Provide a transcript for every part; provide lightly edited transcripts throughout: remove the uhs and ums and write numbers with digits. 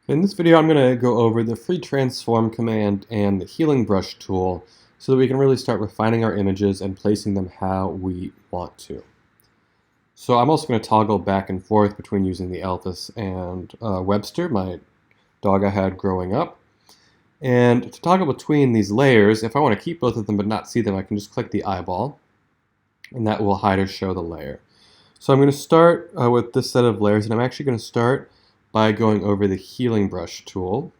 In this video, I'm going to go over the free transform command and the healing brush tool so that we can really start refining our images and placing them how we want to. So I'm also going to toggle back and forth between using the Elvis and Webster, my dog I had growing up. And to toggle between these layers, if I want to keep both of them but not see them, I can just click the eyeball, and that will hide or show the layer. So I'm going to start with this set of layers, and I'm actually going to start by going over the healing brush tool.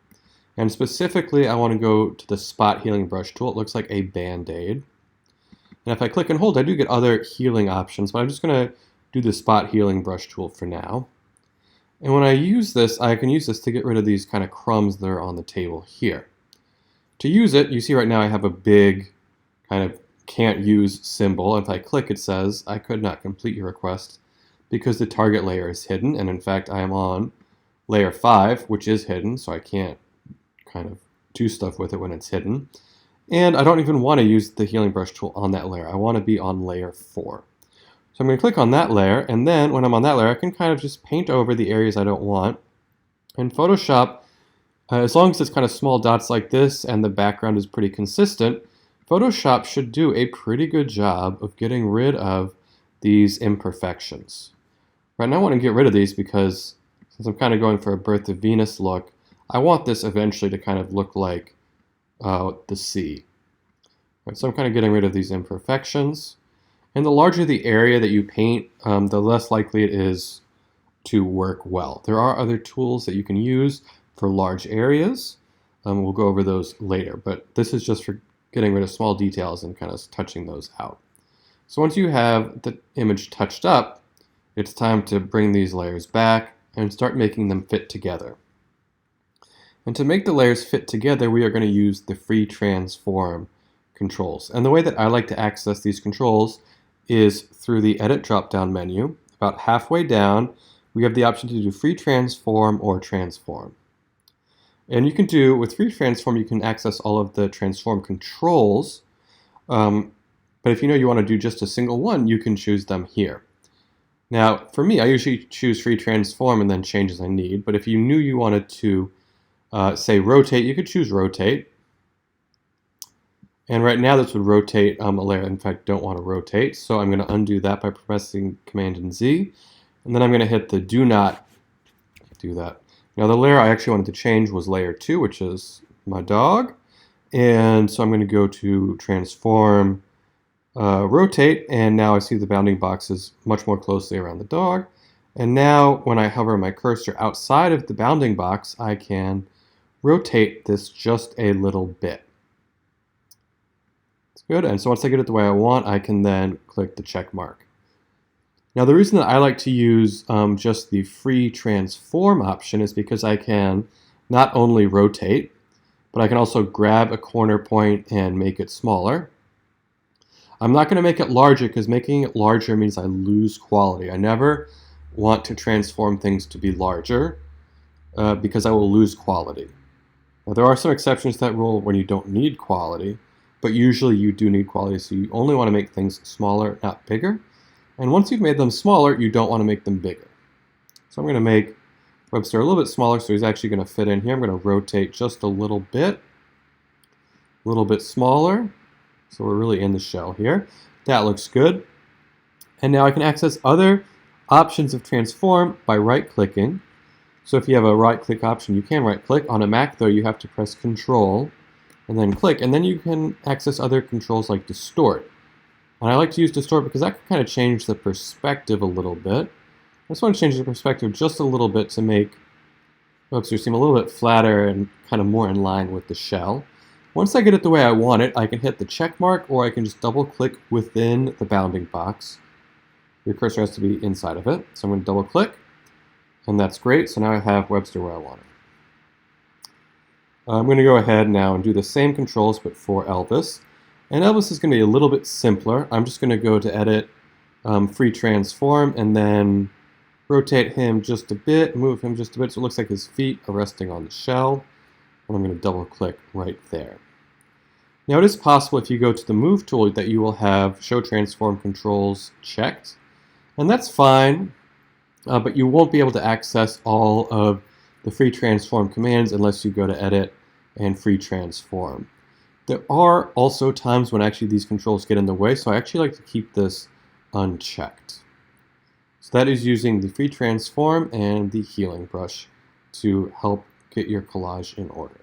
And specifically, I want to go to the spot healing brush tool. It looks like a band-aid. And if I click and hold, I do get other healing options, but I'm just going to do the spot healing brush tool for now. And when I use this, I can use this to get rid of these kind of crumbs that are on the table here. To use it, you see right now I have a big kind of can't use symbol. If I click, it says I could not complete your request because the target layer is hidden. And in fact, I am on layer 5, which is hidden, so I can't kind of do stuff with it when it's hidden. And I don't even want to use the healing brush tool on that layer. I want to be on layer 4. So I'm going to click on that layer, and then when I'm on that layer, I can kind of just paint over the areas I don't want. In Photoshop, as long as it's kind of small dots like this and the background is pretty consistent, Photoshop should do a pretty good job of getting rid of these imperfections. Right now I want to get rid of these because since I'm kind of going for a Birth of Venus look, I want this eventually to kind of look like the sea. Right, so I'm kind of getting rid of these imperfections. And the larger the area that you paint, the less likely it is to work well. There are other tools that you can use for large areas. We'll go over those later, but this is just for getting rid of small details and kind of touching those out. So once you have the image touched up, it's time to bring these layers back and start making them fit together. And to make the layers fit together, we are going to use the free transform controls. And the way that I like to access these controls is through the edit drop-down menu. About halfway down, we have the option to do free transform or transform. And you can do, with free transform, you can access all of the transform controls. But if you know you want to do just a single one, you can choose them here. Now, for me, I usually choose free transform and then change as I need. But if you knew you wanted to, say, rotate, you could choose rotate. And right now, this would rotate a layer. In fact, don't want to rotate. So I'm going to undo that by pressing Command and Z. And then I'm going to hit the do not do that. Now, the layer I actually wanted to change was layer 2, which is my dog. And so I'm going to go to transform, rotate, and now I see the bounding boxes much more closely around the dog. And now when I hover my cursor outside of the bounding box, I can rotate this just a little bit. It's good. And so once I get it the way I want, I can then click the check mark. Now the reason that I like to use just the free transform option is because I can not only rotate, but I can also grab a corner point and make it smaller. I'm not going to make it larger because making it larger means I lose quality. I never want to transform things to be larger because I will lose quality. Now, there are some exceptions to that rule when you don't need quality, but usually you do need quality, so you only want to make things smaller, not bigger. And once you've made them smaller, you don't want to make them bigger. So I'm going to make Webster a little bit smaller, so he's actually going to fit in here. I'm going to rotate just a little bit smaller. So we're really in the shell here. That looks good. And now I can access other options of transform by right-clicking. So if you have a right-click option, you can right-click. On a Mac, though, you have to press Control and then click. And then you can access other controls like Distort. And I like to use Distort because that can kind of change the perspective a little bit. I just want to change the perspective just a little bit to make Webster seem a little bit flatter and kind of more in line with the shell. Once I get it the way I want it, I can hit the check mark, or I can just double click within the bounding box. Your cursor has to be inside of it. So I'm going to double click, and that's great. So now I have Webster where I want it. I'm going to go ahead now and do the same controls, but for Elvis. And Elvis is going to be a little bit simpler. I'm just going to go to Edit, Free Transform, and then rotate him just a bit, move him just a bit so it looks like his feet are resting on the shell. And I'm going to double click right there. Now it is possible if you go to the Move tool that you will have Show Transform Controls checked. And that's fine, but you won't be able to access all of the free transform commands unless you go to edit and free transform. There are also times when actually these controls get in the way, so I actually like to keep this unchecked. So that is using the free transform and the healing brush to help get your collage in order.